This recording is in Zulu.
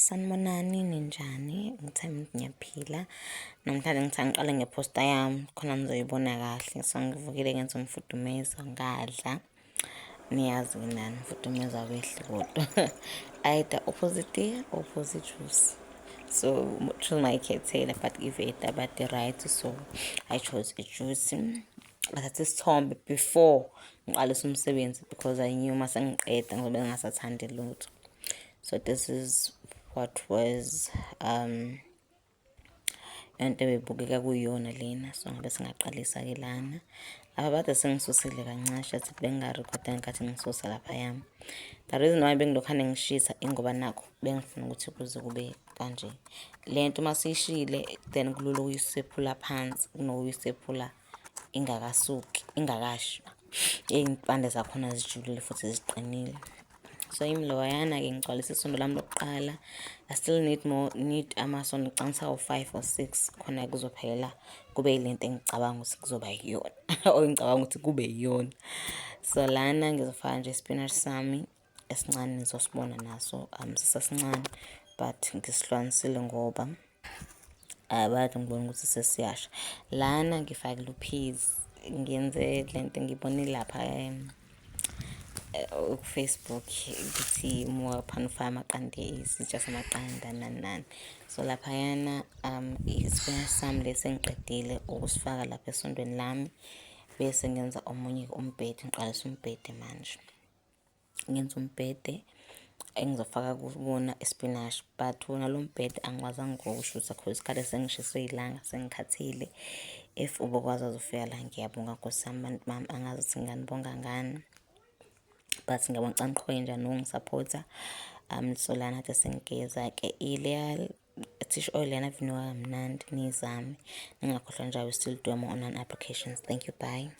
Sanibonani, ninjani? Ngithemba ukuthi ngiyaphila. Namhlanje ngithi angiqale ngephosta yami khona nizoyibona kahle. So ngivukile ngenza umfudumeza ngadla. Niyazi nani umfudumeza wehle kodwa. Either opposite juice. So choose my khethela but iveta but right, so I chose a juice. Bathatha isithombe before ngiqalisa umsebenzi because I knew mase ngiqeda ngoba ngingasathandi lutho. So this is what was into ebukeka kuyona lena. So ngabe singaqalisa ke lana. Aba bade sengisusile kancane athi bengarekhoda ngenkathi ngisusa lapha yami. The reason why bengilokhane ngishisa ingoba nakho bengifuna ukuthi kuze kube kanje. Lento masishile then kulula uyisephula phansi kunokuyisephula ingakasuki, ingakasha. Impande zakhona zijulile futhi ziqinile. So imloyana ke ngigcwalisa isondo lami lokuqala. I still need amasondo ngicangisa u5 or 6 khona kuzophela kube ilento engicabanga ukuthi kuzoba yiyona or ngicabanga ukuthi kube yiyona. So lana ngizofaka nje spinach sami esincane nizosibona naso sisasincane but ngisihlukanisile ngoba bathi ngibona ukuthi sesiyasha. Lana ngifake lu-peas, ngenze lento ngibonile lapha Facebook ukuthi more phanufaya amaqanda isitsha samaqanda nani. So laphayana ispinach sami lesi engiqedile ukusifaka lapha esondweni lami bese ngenza omunye umbhede, ngiqalisa umbhede manje. Ngenza umbhede engizofaka kuwona ispinach but wona lo mbhede angikwazanga ngokushusa because isikhathi sengishise ilanga sengikhathile. If ubukwazi uzofika la ngiyabonga nkosami mama, angazi ukuthi nganibonga ngani but ngiyabonga canqhoye njani nongisupporta. So lana kade sengigeza ke ile tissue oil yana vinuka kamnandi nizame. Ningakhohlwa njalo still do more online applications. Thank you, bye.